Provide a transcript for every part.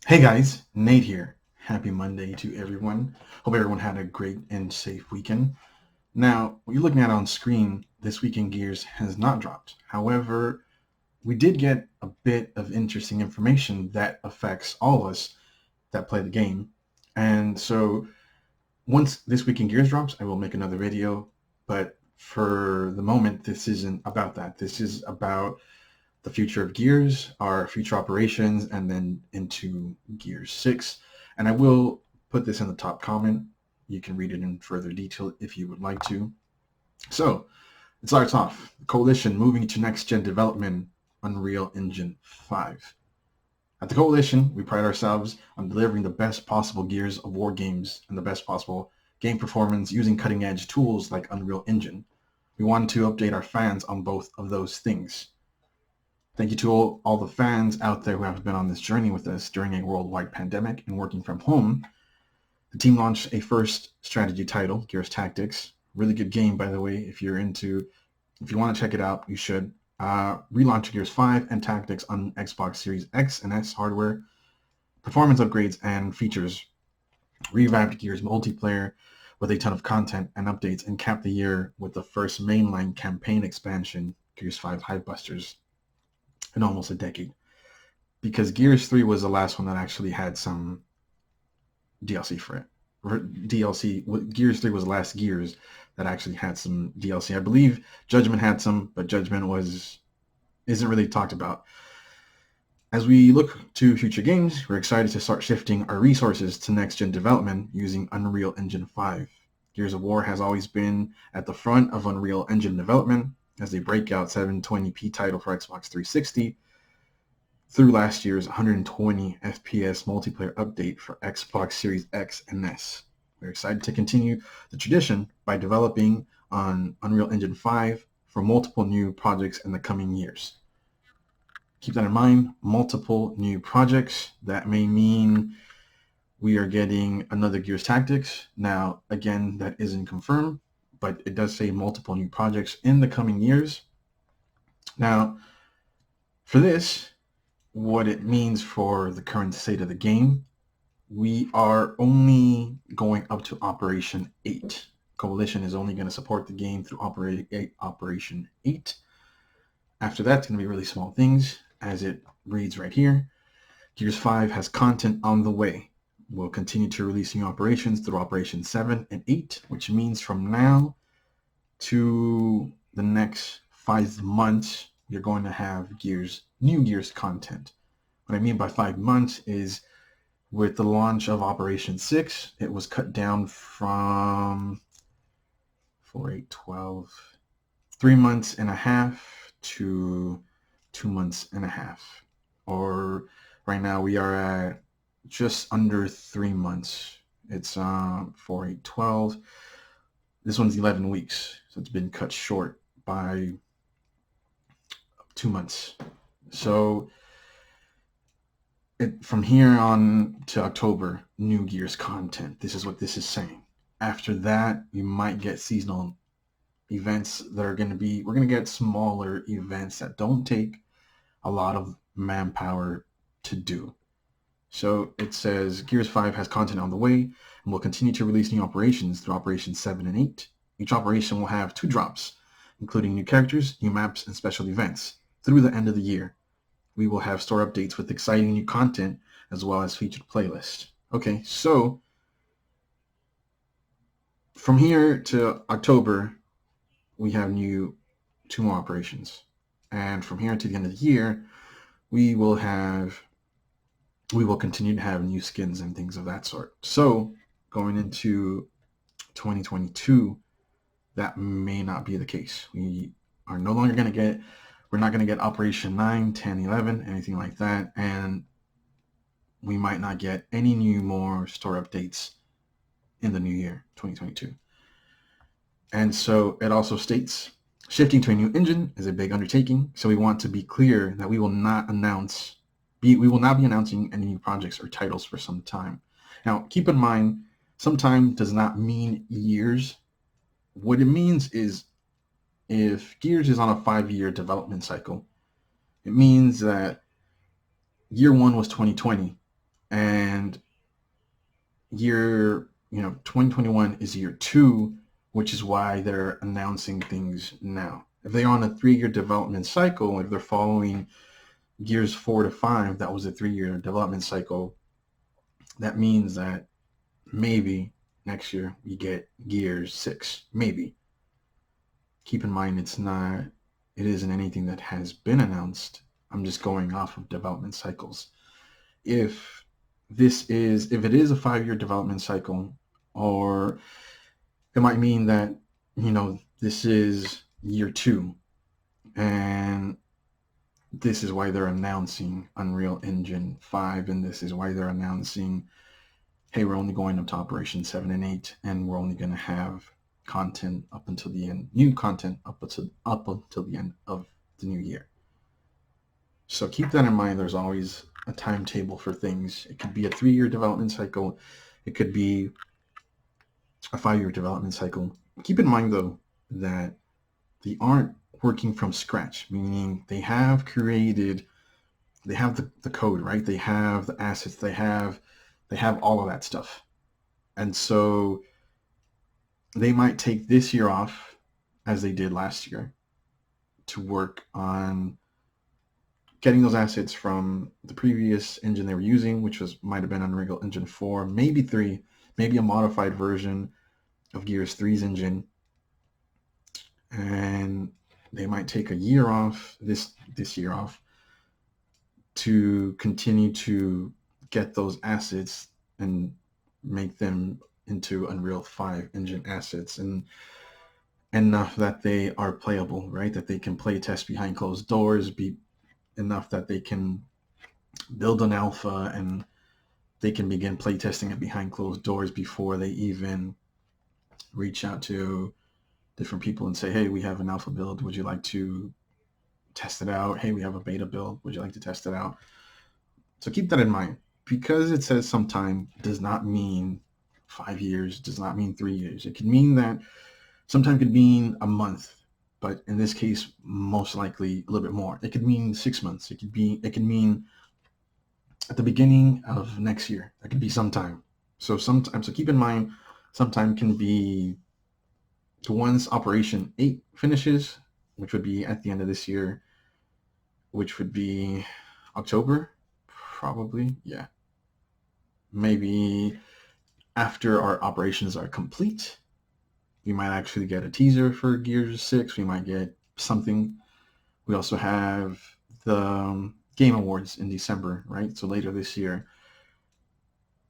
Hey guys, Nate here. Happy Monday to everyone. Hope everyone had a great and safe weekend. Now, what you're looking at on screen, this weekend Gears has not dropped. However, we did get a bit of interesting information that affects all of us that play the game. And so once this weekend Gears drops, I will make another video. But for the moment, this isn't about that. This is about the future of Gears, our future operations, and then into Gears 6. And I will put this in the top comment. You can read it in further detail if you would like to. So it starts off. The Coalition moving to next-gen development, Unreal Engine 5. At the Coalition, we pride ourselves on delivering the best possible Gears of War games and the best possible game performance using cutting-edge tools like Unreal Engine. We want to update our fans on both of those things. Thank you to all the fans out there who have been on this journey with us during a worldwide pandemic and working from home. The team launched a first strategy title, Gears Tactics. Really good game, by the way. If you want to check it out, you should. Relaunch Gears 5 and Tactics on Xbox Series X and S hardware. Performance upgrades and features. Revamped Gears multiplayer with a ton of content and updates, and capped the year with the first mainline campaign expansion, Gears 5 Hivebusters, in almost a decade, because Gears 3 was the last one that actually had some DLC for it. Gears 3 was the last Gears that actually had some DLC. I believe Judgment had some, but Judgment isn't really talked about. As we look to future games, we're excited to start shifting our resources to next-gen development using Unreal Engine 5. Gears of War has always been at the front of Unreal Engine development as they break out 720p title for Xbox 360 through last year's 120 FPS multiplayer update for Xbox Series X and S. We're excited to continue the tradition by developing on Unreal Engine 5 for multiple new projects in the coming years. Keep that in mind, multiple new projects. That may mean we are getting another Gears Tactics. Now, again, that isn't confirmed, but it does say multiple new projects in the coming years. Now, for this, what it means for the current state of the game, we are only going up to Operation 8. Coalition is only going to support the game through Operation 8. After that, it's going to be really small things, as it reads right here. Gears 5 has content on the way. We'll continue to release new operations through Operation 7 and 8, which means from now to the next 5 months, you're going to have new Gears content. What I mean by 5 months is with the launch of Operation 6, it was cut down from 4, 8, 12, 3 months and a half to 2 months and a half. Or right now we are at just under 3 months. It's 4, 8, 12. This one's 11 weeks, so it's been cut short by 2 months. So from here on to October, new Gears content. This is what this is saying. After that, you might get seasonal events that are going to be, we're going to get smaller events that don't take a lot of manpower to do. So it says Gears 5 has content on the way and will continue to release new operations through Operations 7 and 8. Each operation will have 2 drops, including new characters, new maps, and special events through the end of the year. We will have store updates with exciting new content as well as featured playlists. Okay, so from here to October, we have 2 more operations. And from here to the end of the year, we will continue to have new skins and things of that sort. So going into 2022, that may not be the case. We're not going to get Operation 9, 10, 11, anything like that. And we might not get any more store updates in the new year, 2022. And so it also states, shifting to a new engine is a big undertaking. So we want to be clear that we will not be announcing any new projects or titles for some time. Now, keep in mind, some time does not mean years. What it means is if Gears is on a 5-year development cycle, it means that year 1 was 2020. And 2021 is year 2, which is why they're announcing things now. If they're on a 3-year development cycle, if they're following Gears 4 to 5, that was a 3-year development cycle. That means that maybe next year we get Gears 6. Maybe. Keep in mind it isn't anything that has been announced. I'm just going off of development cycles. If it is a 5-year development cycle, or it might mean that, this is year 2, and this is why they're announcing Unreal Engine 5, and this is why they're announcing, hey, we're only going up to Operation 7 and 8, and we're only going to have content up until the end, new content up until the end of the new year. So keep that in mind. There's always a timetable for things. It could be a 3-year development cycle. It could be a 5-year development cycle. Keep in mind, though, that they aren't working from scratch, meaning they have the code, right? They have the assets. They have all of that stuff. And so they might take this year off, as they did last year, to work on getting those assets from the previous engine they were using, which might have been Unreal Engine 4, maybe 3, maybe a modified version of Gears 3's engine. And they might take a year off, this year off, to continue to get those assets and make them into Unreal 5 engine assets, and enough that they are playable, right? That they can play test behind closed doors, be enough that they can build an alpha and they can begin playtesting it behind closed doors before they even reach out to different people and say, hey, we have an alpha build. Would you like to test it out? Hey, we have a beta build. Would you like to test it out? So keep that in mind. Because it says sometime does not mean 5 years, does not mean 3 years. It could mean that sometime could mean a month, but in this case, most likely a little bit more. It could mean 6 months. It could mean at the beginning of next year. That could be sometime. So keep in mind, sometime can be once Operation 8 finishes, which would be at the end of this year, which would be October, probably. Yeah. Maybe after our operations are complete, we might actually get a teaser for Gears 6. We might get something. We also have the Game Awards in December, right? So later this year.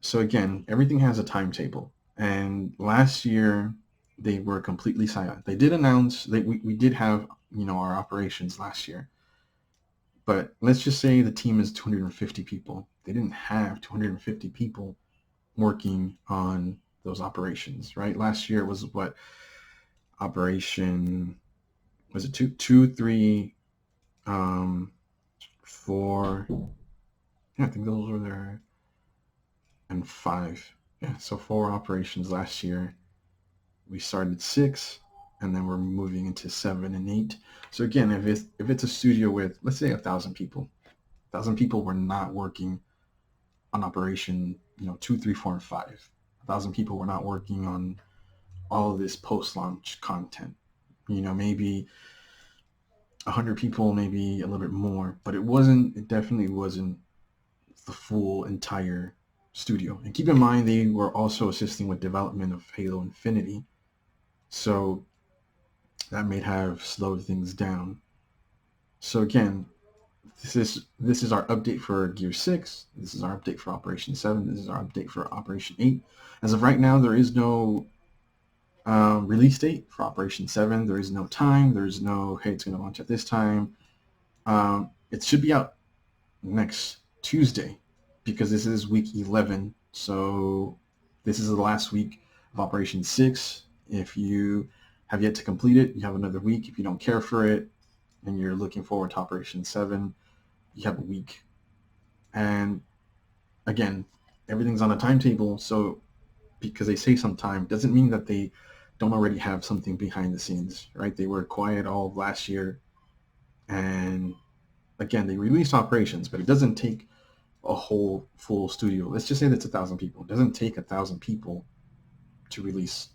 So again, everything has a timetable. And last year, they were completely silent. They did announce that we did have, our operations last year. But let's just say the team is 250 people. They didn't have 250 people working on those operations, right? Last year was what? Operation, was it 2, 3, 4? Yeah, I think those were there. And 5. Yeah, so 4 operations last year. We started 6, and then we're moving into 7 and 8. So again, if it's a studio with, let's say, 1,000 people, 1,000 people were not working on Operation, 2, 3, 4, and 5. 1,000 people were not working on all of this post-launch content. Maybe 100 people, maybe a little bit more, but it definitely wasn't the full entire studio. And keep in mind, they were also assisting with development of Halo Infinity. So that may have slowed things down. So again, this is our update for Gear 6. This is our update for Operation 7. This is our update for Operation 8. As of right now, there is no release date for Operation 7. There is no time. There's no, hey, it's going to launch at this time. It should be out next Tuesday because this is week 11. So this is the last week of Operation 6. If you have yet to complete it, you have another week. If you don't care for it and you're looking forward to Operation 7, you have a week. And again, everything's on a timetable. So because they say sometime doesn't mean that they don't already have something behind the scenes, right? They were quiet all of last year. And again, they released operations, but it doesn't take a whole full studio. Let's just say that's 1,000 people. It doesn't take 1,000 people to release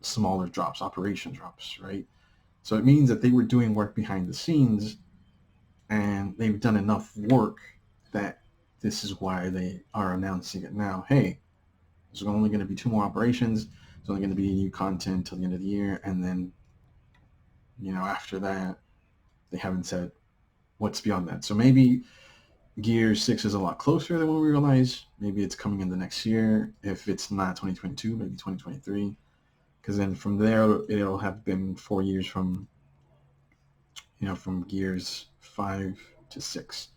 smaller drops, operation drops, right? So it means that they were doing work behind the scenes, and they've done enough work that this is why they are announcing it now. Hey, there's only going to be 2 more operations. There's only going to be new content till the end of the year, and then after that, they haven't said what's beyond that. So maybe Gears 6 is a lot closer than what we realize. Maybe it's coming in the next year. If it's not 2022, maybe 2023. Because then from there, it'll have been 4 years from Gears 5 to 6.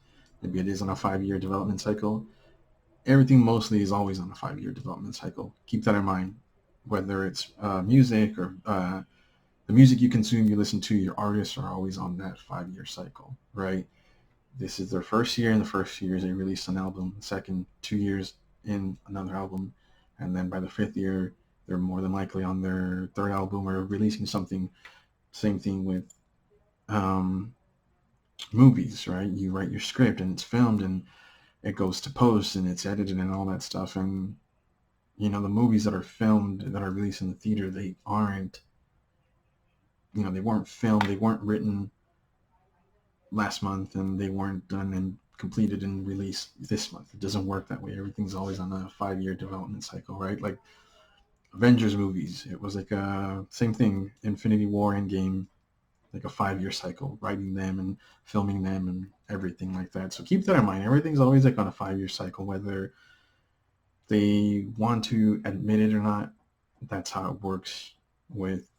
Maybe it is on a 5-year development cycle. Everything mostly is always on a 5-year development cycle. Keep that in mind. Whether it's music or the music you consume, you listen to, your artists are always on that 5-year cycle, right? This is their first year. In the first 2 years, they released an album. The second 2 years in another album. And then by the 5th year, they're more than likely on their 3rd album or releasing something. Same thing with movies, right? You write your script and it's filmed and it goes to post and it's edited and all that stuff. And, the movies that are filmed, that are released in the theater, they aren't, they weren't filmed, they weren't written last month, and they weren't done and completed and released this month. It doesn't work that way. Everything's always on a 5-year development cycle, right? Like Avengers movies, it was like same thing. Infinity War, Endgame, like a 5-year cycle, writing them and filming them and everything like that. So keep that in mind. Everything's always like on a 5-year cycle, whether they want to admit it or not. That's how it works with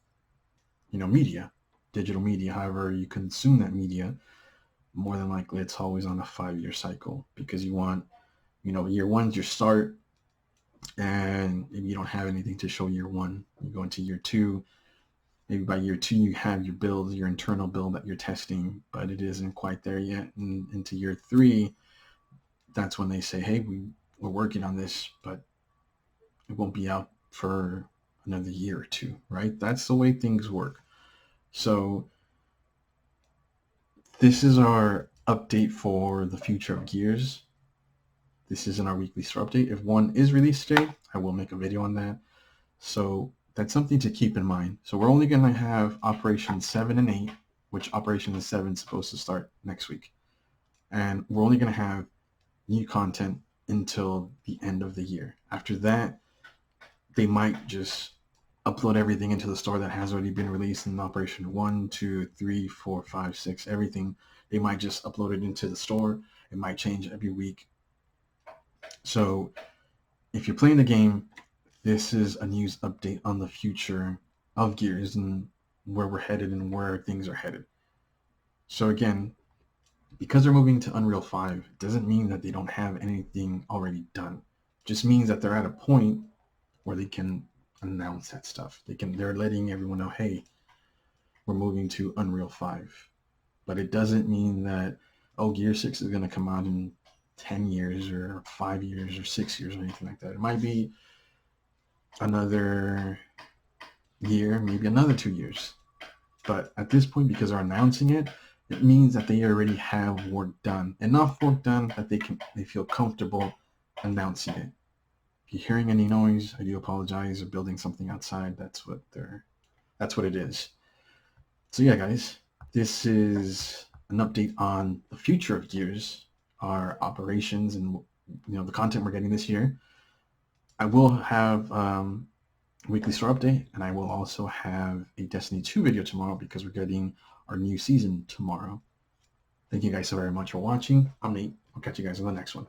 media, digital media. However you consume that media, more than likely it's always on a 5-year cycle, because you want, year one's your start, and maybe you don't have anything to show year one. You go into year 2, maybe by year 2 you have your build, your internal build that you're testing, but it isn't quite there yet. And into year 3, that's when they say, hey, we're working on this, but it won't be out for another year or 2, right? That's the way things work. So this is our update for the future of Gears. This isn't our weekly store update. If one is released today, I will make a video on that. So that's something to keep in mind. So we're only going to have Operation 7 and 8, which Operation 7 is supposed to start next week. And we're only going to have new content until the end of the year. After that, they might just upload everything into the store that has already been released in Operation 1, 2, 3, 4, 5, 6, everything. They might just upload it into the store. It might change every week. So if you're playing the game, this is a news update on the future of Gears and where we're headed and where things are headed. So again, because they're moving to Unreal 5, it doesn't mean that they don't have anything already done. It just means that they're at a point where they can announce that stuff. They're letting everyone know, hey, we're moving to Unreal 5. But it doesn't mean that, Gear 6 is going to come out in 10 years or 5 years or 6 years or anything like that. It might be another year, maybe another 2 years. But at this point, because they're announcing it, it means that they already have work done. Enough work done that they feel comfortable announcing it. If you're hearing any noise, I do apologize. They're building something outside. That's what it is. So yeah, guys, this is an update on the future of Gears, our operations, and the content we're getting this year. I will have weekly store update, and I will also have a Destiny 2 video tomorrow because we're getting our new season tomorrow. Thank you guys so very much for watching. I'm Nate. I'll catch you guys in the next one.